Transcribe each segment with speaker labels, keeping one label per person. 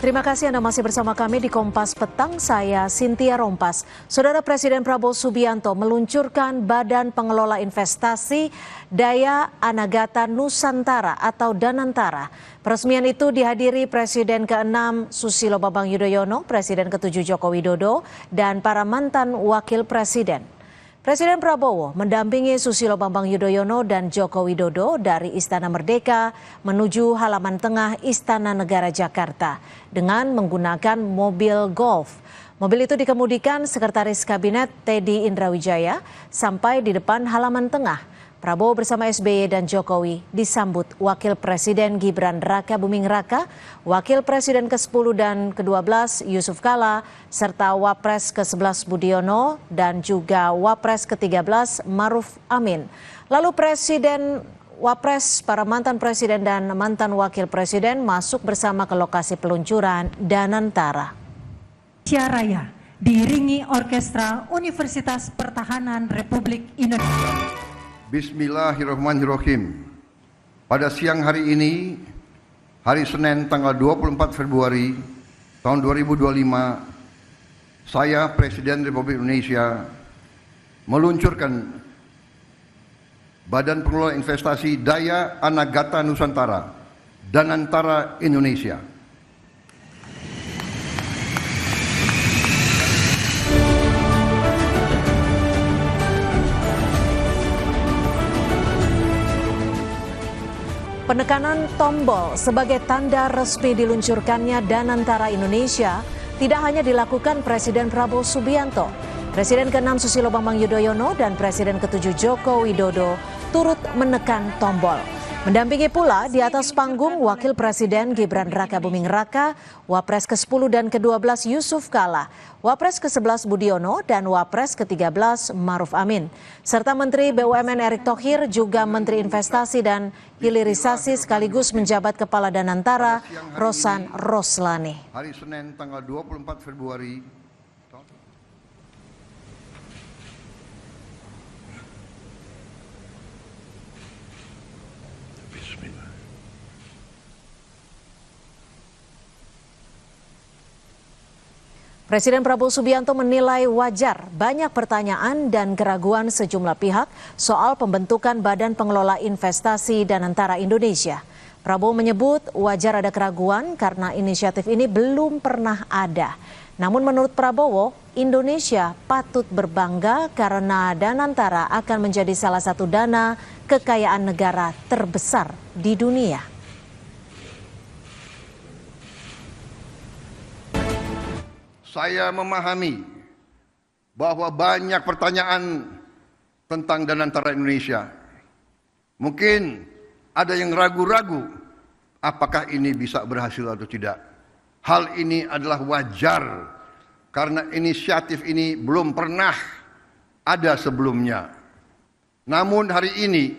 Speaker 1: Terima kasih Anda masih bersama kami di Kompas Petang, saya Cynthia Rompas. Saudara Presiden Prabowo Subianto meluncurkan Badan Pengelola Investasi Daya Anagata Nusantara atau Danantara. Peresmian itu dihadiri Presiden ke-6 Susilo Bambang Yudhoyono, Presiden ke-7 Joko Widodo, dan para mantan wakil presiden. Presiden Prabowo mendampingi Susilo Bambang Yudhoyono dan Joko Widodo dari Istana Merdeka menuju halaman tengah Istana Negara Jakarta dengan menggunakan mobil golf. Mobil itu dikemudikan Sekretaris Kabinet Teddy Indrawijaya sampai di depan halaman tengah. Prabowo bersama SBY dan Jokowi disambut Wakil Presiden Gibran Raka Buming Raka, Wakil Presiden ke-10 dan ke-12 Yusuf Kala, serta Wapres ke-11 Budiono dan juga Wapres ke-13 Maruf Amin. Lalu Presiden, Wapres, para mantan Presiden dan mantan Wakil Presiden masuk bersama ke lokasi peluncuran Danantara.
Speaker 2: Raya diiringi orkestra Universitas Pertahanan Republik Indonesia.
Speaker 3: Bismillahirrahmanirrahim. Pada siang hari ini, hari Senin tanggal 24 Februari tahun 2025, saya Presiden Republik Indonesia meluncurkan Badan Pengelola Investasi Daya Anagata Nusantara, Danantara Indonesia.
Speaker 1: Penekanan tombol sebagai tanda resmi diluncurkannya Danantara Indonesia tidak hanya dilakukan Presiden Prabowo Subianto. Presiden ke-6 Susilo Bambang Yudhoyono dan Presiden ke-7 Joko Widodo turut menekan tombol. Mendampingi pula di atas panggung Wakil Presiden Gibran Raka Buming Raka, Wapres ke-10 dan ke-12 Yusuf Kala, Wapres ke-11 Budiono dan Wapres ke-13 Maruf Amin. Serta Menteri BUMN Erick Thohir juga Menteri Investasi dan Hilirisasi sekaligus menjabat Kepala Danantara Rosan Roslani.
Speaker 3: Hari Senin tanggal 24 Februari
Speaker 1: Presiden Prabowo Subianto menilai wajar banyak pertanyaan dan keraguan sejumlah pihak soal pembentukan Badan Pengelola Investasi Danantara Indonesia. Prabowo menyebut wajar ada keraguan karena inisiatif ini belum pernah ada. Namun menurut Prabowo, Indonesia patut berbangga karena Danantara akan menjadi salah satu dana kekayaan negara terbesar di dunia.
Speaker 3: saya memahami bahwa banyak pertanyaan tentang Danantara Indonesia. Mungkin ada yang ragu-ragu apakah ini bisa berhasil atau tidak. Hal ini adalah wajar karena inisiatif ini belum pernah ada sebelumnya. Namun hari ini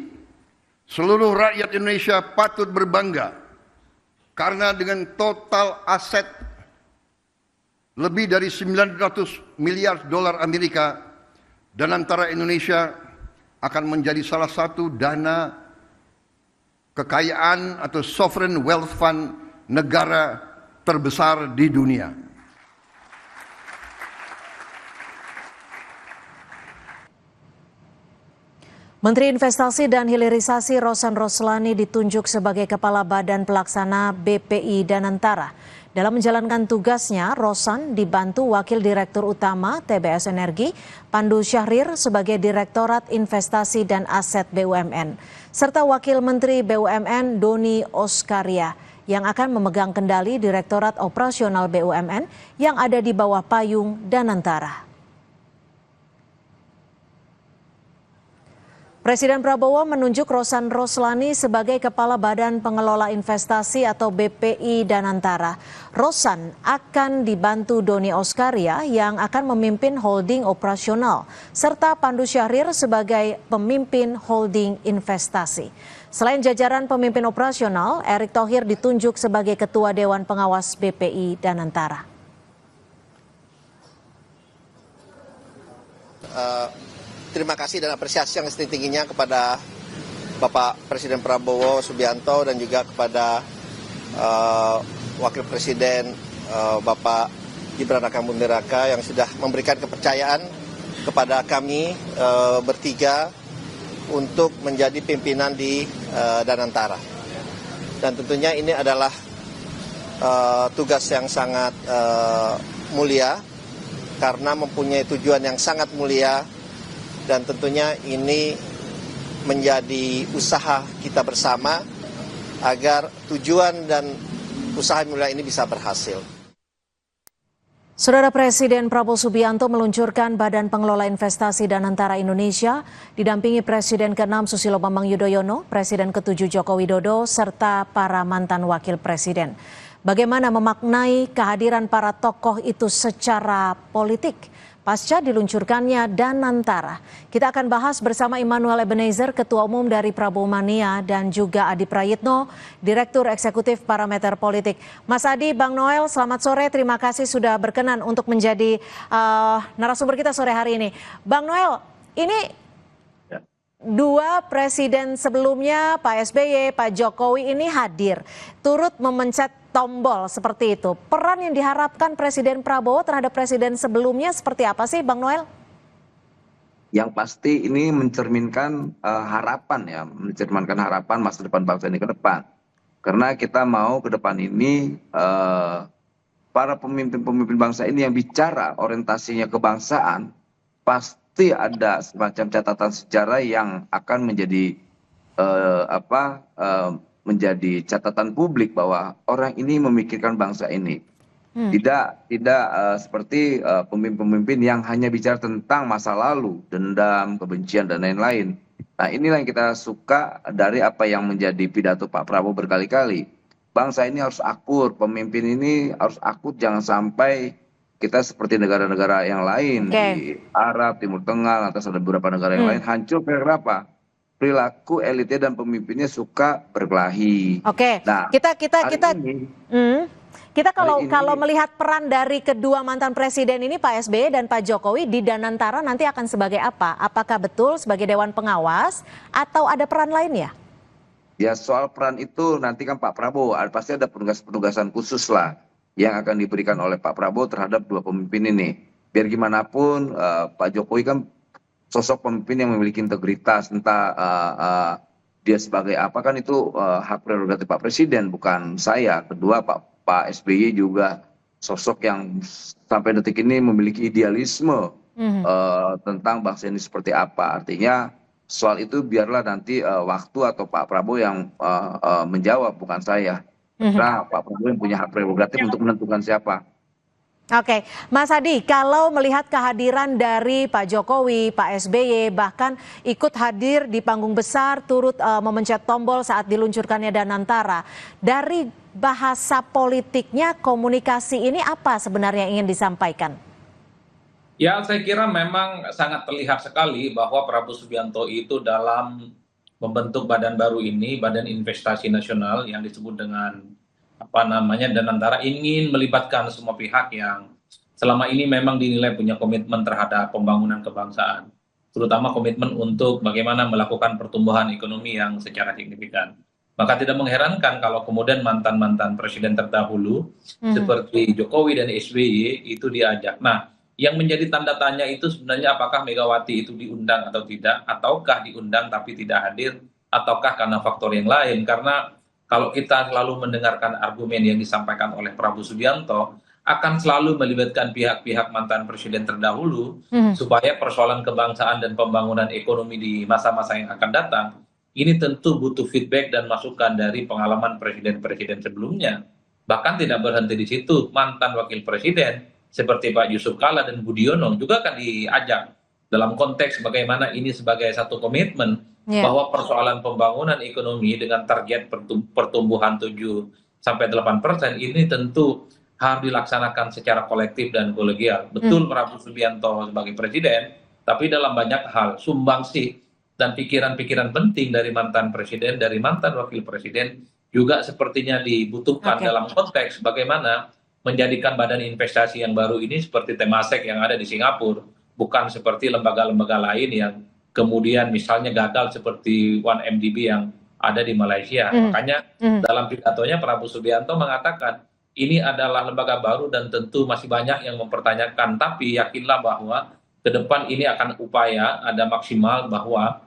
Speaker 3: seluruh rakyat Indonesia patut berbangga karena dengan total aset lebih dari 900 miliar dolar Amerika, Danantara Indonesia akan menjadi salah satu dana kekayaan atau sovereign wealth fund negara terbesar di dunia.
Speaker 1: Menteri Investasi dan Hilirisasi Rosan Roslani ditunjuk sebagai Kepala Badan Pelaksana BPI Danantara. Dalam menjalankan tugasnya, Rosan dibantu Wakil Direktur Utama TBS Energi, Pandu Syahrir sebagai Direktorat Investasi dan Aset BUMN, serta Wakil Menteri BUMN Doni Oskaria yang akan memegang kendali Direktorat Operasional BUMN yang ada di bawah payung Danantara. Presiden Prabowo menunjuk Rosan Roslani sebagai Kepala Badan Pengelola Investasi atau BPI Danantara. Rosan akan dibantu Doni Oskaria yang akan memimpin holding operasional, serta Pandu Syahrir sebagai pemimpin holding investasi. Selain jajaran pemimpin operasional, Erick Thohir ditunjuk sebagai Ketua Dewan Pengawas BPI Danantara.
Speaker 4: Terima kasih dan apresiasi yang setinggi-tingginya kepada Bapak Presiden Prabowo Subianto dan juga kepada Wakil Presiden Bapak Gibran Rakabuming Raka yang sudah memberikan kepercayaan kepada kami bertiga untuk menjadi pimpinan di Danantara. Dan tentunya ini adalah tugas yang sangat mulia karena mempunyai tujuan yang sangat mulia, dan tentunya ini menjadi usaha kita bersama agar tujuan dan usaha mulia ini bisa berhasil.
Speaker 1: Saudara Presiden Prabowo Subianto meluncurkan Badan Pengelola Investasi Danantara Indonesia, didampingi Presiden ke-6 Susilo Bambang Yudhoyono, Presiden ke-7 Joko Widodo, serta para mantan wakil presiden. Bagaimana memaknai kehadiran para tokoh itu secara politik pasca diluncurkannya Danantara? Kita akan bahas bersama Immanuel Ebenezer, Ketua Umum dari Prabowo Mania, dan juga Adi Prayitno, Direktur Eksekutif Parameter Politik. Mas Adi, Bang Noel, selamat sore. Terima kasih sudah berkenan untuk menjadi narasumber kita sore hari ini. Bang Noel, ini dua presiden sebelumnya, Pak SBY, Pak Jokowi ini hadir, turut memencet tombol seperti itu. Peran yang diharapkan Presiden Prabowo terhadap presiden sebelumnya seperti apa sih, Bang Noel?
Speaker 5: Yang pasti ini mencerminkan harapan ya, mencerminkan harapan masa depan bangsa ini ke depan. Karena kita mau ke depan ini para pemimpin-pemimpin bangsa ini yang bicara orientasinya kebangsaan, pasti ada semacam catatan sejarah yang akan menjadi menjadi catatan publik bahwa orang ini memikirkan bangsa ini. Tidak seperti pemimpin-pemimpin yang hanya bicara tentang masa lalu, dendam, kebencian, dan lain-lain. Nah, inilah yang kita suka dari apa yang menjadi pidato Pak Prabowo berkali-kali. Bangsa ini harus akur, pemimpin ini harus akur, jangan sampai kita seperti negara-negara yang lain di Arab, Timur Tengah, atas ada beberapa negara yang lain hancur karena apa? Perilaku elitnya dan pemimpinnya suka berkelahi.
Speaker 1: Oke. Nah, kita kalau melihat peran dari kedua mantan presiden ini, Pak SBY dan Pak Jokowi di Danantara nanti akan sebagai apa? Apakah betul sebagai dewan pengawas atau ada peran lainnya?
Speaker 5: Ya, soal peran itu nanti kan Pak Prabowo pasti ada penugasan khusus lah yang akan diberikan oleh Pak Prabowo terhadap dua pemimpin ini. Biar gimana pun Pak Jokowi kan sosok pemimpin yang memiliki integritas, entah dia sebagai apa kan itu hak prerogatif Pak Presiden, bukan saya. Kedua Pak SBY juga sosok yang sampai detik ini memiliki idealisme tentang bangsa ini seperti apa. Artinya soal itu biarlah nanti waktu atau Pak Prabowo yang menjawab, bukan saya. Karena Pak Prabowo yang punya hak prerogatif untuk menentukan siapa.
Speaker 1: Oke, Mas Adi, kalau melihat kehadiran dari Pak Jokowi, Pak SBY, bahkan ikut hadir di panggung besar, turut memencet tombol saat diluncurkannya Danantara, dari bahasa politiknya, komunikasi ini apa sebenarnya yang ingin disampaikan?
Speaker 6: Ya, saya kira memang sangat terlihat sekali bahwa Prabowo Subianto itu dalam membentuk badan baru ini, Badan Investasi Nasional yang disebut dengan Danantara, ingin melibatkan semua pihak yang selama ini memang dinilai punya komitmen terhadap pembangunan kebangsaan, terutama komitmen untuk bagaimana melakukan pertumbuhan ekonomi yang secara signifikan. Maka tidak mengherankan kalau kemudian mantan-mantan presiden terdahulu seperti Jokowi dan SBY itu diajak. Nah, yang menjadi tanda tanya itu sebenarnya apakah Megawati itu diundang atau tidak, ataukah diundang tapi tidak hadir, ataukah karena faktor yang lain. Karena kalau kita selalu mendengarkan argumen yang disampaikan oleh Prabowo Subianto, akan selalu melibatkan pihak-pihak mantan presiden terdahulu, supaya persoalan kebangsaan dan pembangunan ekonomi di masa-masa yang akan datang, ini tentu butuh feedback dan masukan dari pengalaman presiden-presiden sebelumnya. Bahkan tidak berhenti di situ, mantan wakil presiden seperti Pak Yusuf Kalla dan Budiono juga akan diajak dalam konteks bagaimana ini sebagai satu komitmen bahwa persoalan pembangunan ekonomi dengan target pertumbuhan 7-8% ini tentu harus dilaksanakan secara kolektif dan kolegial. Betul Prabowo Subianto sebagai presiden, tapi dalam banyak hal sumbangsi dan pikiran-pikiran penting dari mantan presiden, dari mantan wakil presiden juga sepertinya dibutuhkan dalam konteks bagaimana menjadikan badan investasi yang baru ini seperti Temasek yang ada di Singapura, bukan seperti lembaga-lembaga lain yang kemudian misalnya gagal seperti 1MDB yang ada di Malaysia. Makanya dalam pidatonya Prabowo Subianto mengatakan ini adalah lembaga baru dan tentu masih banyak yang mempertanyakan, tapi yakinlah bahwa ke depan ini akan upaya ada maksimal bahwa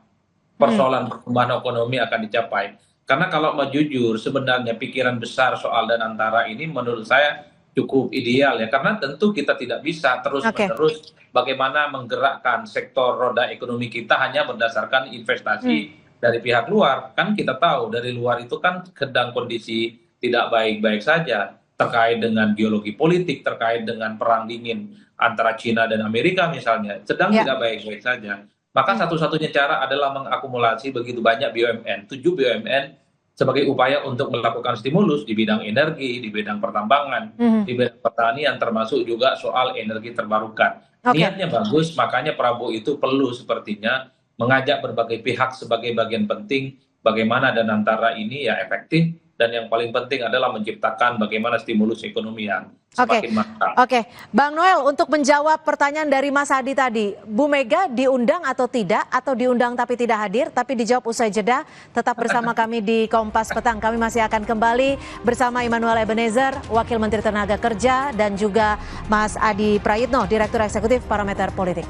Speaker 6: persoalan pertumbuhan ekonomi akan dicapai. Karena kalau mau jujur, sebenarnya pikiran besar soal Danantara ini menurut saya cukup ideal ya, karena tentu kita tidak bisa terus-menerus bagaimana menggerakkan sektor roda ekonomi kita hanya berdasarkan investasi dari pihak luar. Kan kita tahu dari luar itu kan sedang kondisi tidak baik-baik saja, terkait dengan geologi politik, terkait dengan perang dingin antara China dan Amerika misalnya, sedang tidak baik-baik saja. Maka satu-satunya cara adalah mengakumulasi begitu banyak BUMN, 7 BUMN sebagai upaya untuk melakukan stimulus di bidang energi, di bidang pertambangan, di bidang pertanian, termasuk juga soal energi terbarukan. Niatnya bagus, makanya Prabowo itu perlu sepertinya mengajak berbagai pihak sebagai bagian penting bagaimana Danantara ini ya efektif, dan yang paling penting adalah menciptakan bagaimana stimulus ekonomi yang semakin matang.
Speaker 1: Oke, Bang Noel, untuk menjawab pertanyaan dari Mas Adi tadi, Bu Mega diundang atau tidak, atau diundang tapi tidak hadir, tapi dijawab usai jeda. Tetap bersama kami di Kompas Petang. Kami masih akan kembali bersama Immanuel Ebenezer, Wakil Menteri Tenaga Kerja, dan juga Mas Adi Prayitno, Direktur Eksekutif Parameter Politik.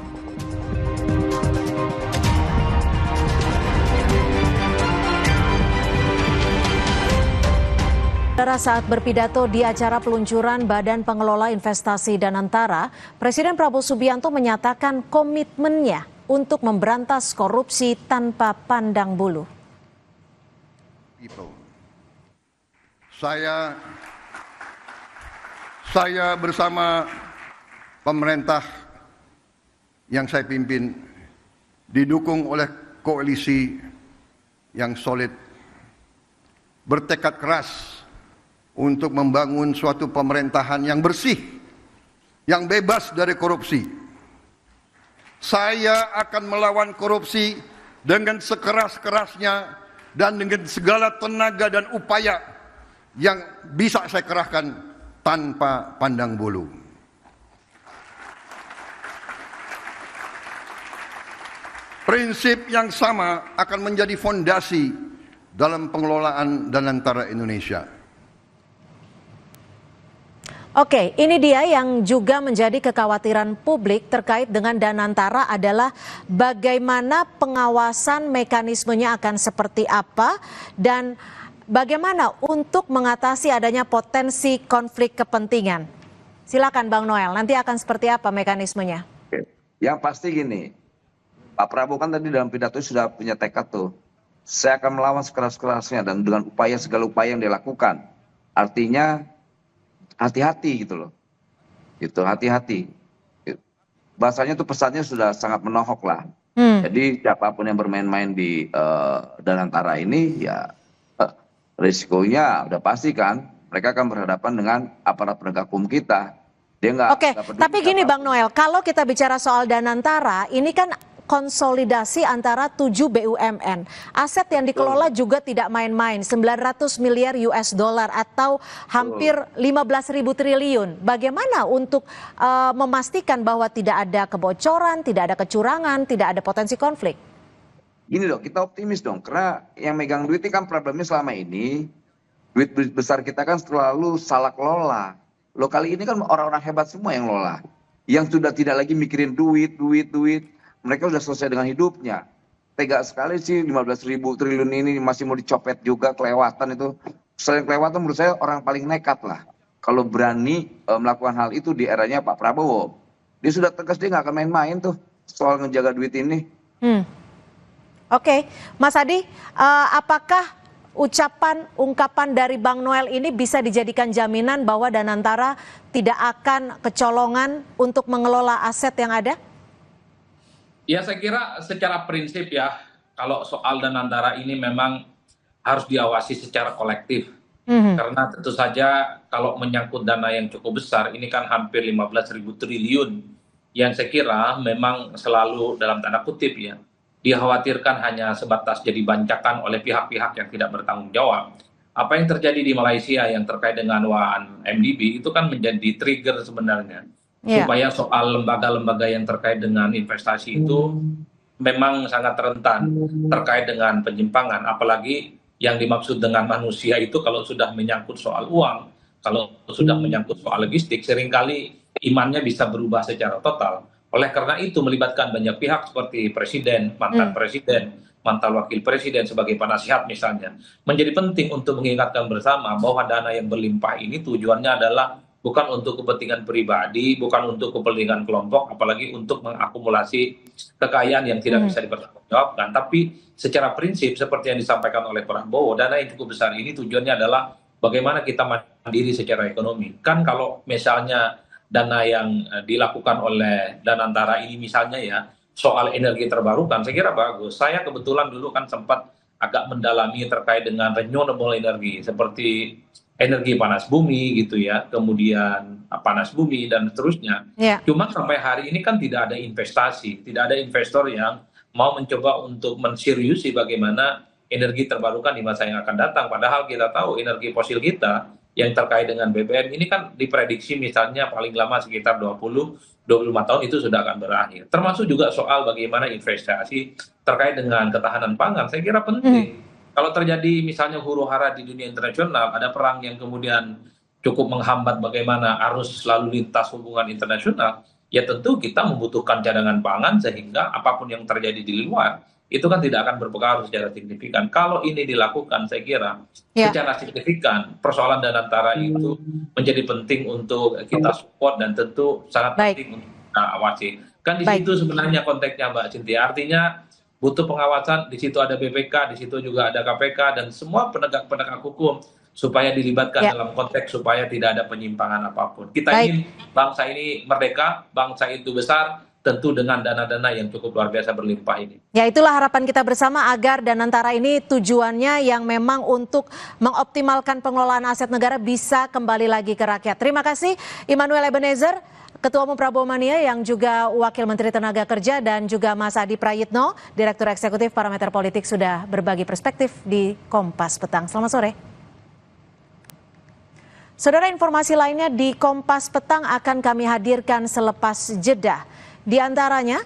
Speaker 1: Saat berpidato di acara peluncuran Badan Pengelola Investasi Danantara, Presiden Prabowo Subianto menyatakan komitmennya untuk memberantas korupsi tanpa pandang bulu.
Speaker 3: Saya bersama pemerintah yang saya pimpin didukung oleh koalisi yang solid, bertekad keras untuk membangun suatu pemerintahan yang bersih, yang bebas dari korupsi. Saya akan melawan korupsi dengan sekeras-kerasnya dan dengan segala tenaga dan upaya yang bisa saya kerahkan tanpa pandang bulu. Prinsip yang sama akan menjadi fondasi dalam pengelolaan Danantara Indonesia.
Speaker 1: Oke, ini dia yang juga menjadi kekhawatiran publik terkait dengan Danantara adalah bagaimana pengawasan mekanismenya akan seperti apa dan bagaimana untuk mengatasi adanya potensi konflik kepentingan. Silakan Bang Noel, nanti akan seperti apa mekanismenya?
Speaker 5: Yang pasti gini, Pak Prabowo kan tadi dalam pidato sudah punya tekad tuh. Saya akan melawan sekeras-kerasnya dan dengan segala upaya yang dilakukan. Artinya hati-hati gitu loh, gitu, hati-hati. Bahasanya tuh pesannya sudah sangat menohok lah. Jadi siapapun yang bermain-main di Danantara ini ya risikonya udah pasti kan, mereka akan berhadapan dengan aparat penegak hukum kita. Dia nggak.
Speaker 1: Oke, tapi gini Bang Noel, kalau kita bicara soal Danantara, ini kan konsolidasi antara 7 BUMN. Aset yang dikelola juga tidak main-main, 900 miliar US dollar atau hampir 15.000 triliun. Bagaimana untuk memastikan bahwa tidak ada kebocoran, tidak ada kecurangan, tidak ada potensi konflik?
Speaker 5: Gini dong, kita optimis dong, karena yang megang duit ini kan problemnya selama ini, duit besar kita kan selalu salah kelola. Loh kali ini kan orang-orang hebat semua yang lola, yang sudah tidak lagi mikirin duit. Mereka sudah selesai dengan hidupnya. Tega sekali sih 15.000 triliun ini masih mau dicopet juga, kelewatan itu. Selain kelewatan menurut saya orang paling nekat lah. Kalau berani melakukan hal itu di eranya Pak Prabowo. Dia sudah tegas, dia nggak akan main-main tuh soal ngejaga duit ini.
Speaker 1: Oke, Mas Adi, apakah ungkapan dari Bang Noel ini bisa dijadikan jaminan bahwa Danantara tidak akan kecolongan untuk mengelola aset yang ada?
Speaker 6: Ya saya kira secara prinsip ya, kalau soal Danantara ini memang harus diawasi secara kolektif. Karena tentu saja kalau menyangkut dana yang cukup besar, ini kan hampir 15.000 triliun. Yang saya kira memang selalu dalam tanda kutip ya, dikhawatirkan hanya sebatas jadi bancakan oleh pihak-pihak yang tidak bertanggung jawab. Apa yang terjadi di Malaysia yang terkait dengan 1MDB itu kan menjadi trigger sebenarnya. Supaya soal lembaga-lembaga yang terkait dengan investasi itu memang sangat rentan terkait dengan penyimpangan, apalagi yang dimaksud dengan manusia itu kalau sudah menyangkut soal uang, kalau sudah menyangkut soal logistik, seringkali imannya bisa berubah secara total. Oleh karena itu melibatkan banyak pihak seperti presiden, mantan wakil presiden sebagai penasihat misalnya, menjadi penting untuk mengingatkan bersama bahwa dana yang berlimpah ini tujuannya adalah bukan untuk kepentingan pribadi, bukan untuk kepentingan kelompok, apalagi untuk mengakumulasi kekayaan yang tidak bisa dipertanggungjawabkan. Tapi secara prinsip seperti yang disampaikan oleh Prabowo, dana yang cukup besar ini tujuannya adalah bagaimana kita mandiri secara ekonomi. Kan kalau misalnya dana yang dilakukan oleh Danantara ini misalnya ya, soal energi terbarukan, saya kira bagus. Saya kebetulan dulu kan sempat agak mendalami terkait dengan renewable energy, seperti energi panas bumi gitu ya, kemudian panas bumi dan seterusnya. Cuma sampai hari ini kan tidak ada investasi, tidak ada investor yang mau mencoba untuk menseriusi bagaimana energi terbarukan di masa yang akan datang. Padahal kita tahu energi fosil kita yang terkait dengan BBM ini kan diprediksi misalnya paling lama sekitar 20-25 tahun itu sudah akan berakhir. Termasuk juga soal bagaimana investasi terkait dengan ketahanan pangan, saya kira penting. Kalau terjadi misalnya huru-hara di dunia internasional, ada perang yang kemudian cukup menghambat bagaimana arus lalu lintas hubungan internasional, ya tentu kita membutuhkan cadangan pangan sehingga apapun yang terjadi di luar, itu kan tidak akan berpengaruh secara signifikan. Kalau ini dilakukan, saya kira secara signifikan persoalan Danantara itu menjadi penting untuk kita support dan tentu sangat penting untuk kita awasi. Kan di situ sebenarnya konteksnya Mbak Cynthia, artinya butuh pengawasan, di situ ada BPK, di situ juga ada KPK, dan semua penegak hukum supaya dilibatkan dalam konteks supaya tidak ada penyimpangan apapun. Kita ingin bangsa ini merdeka, bangsa itu besar, tentu dengan dana-dana yang cukup luar biasa berlimpah ini. Ya, itulah harapan kita bersama agar Danantara ini tujuannya yang memang untuk mengoptimalkan pengelolaan aset negara bisa kembali lagi ke rakyat. Terima kasih Immanuel Ebenezer, Ketua Umum Prabowo Mania yang juga Wakil Menteri Tenaga Kerja, dan juga Mas Adi Prayitno, Direktur Eksekutif Parameter Politik, sudah berbagi perspektif di Kompas Petang. Selamat sore. Saudara, informasi lainnya di Kompas Petang akan kami hadirkan selepas jeda. Di antaranya,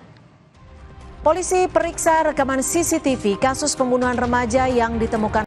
Speaker 6: polisi periksa rekaman CCTV kasus pembunuhan remaja yang ditemukan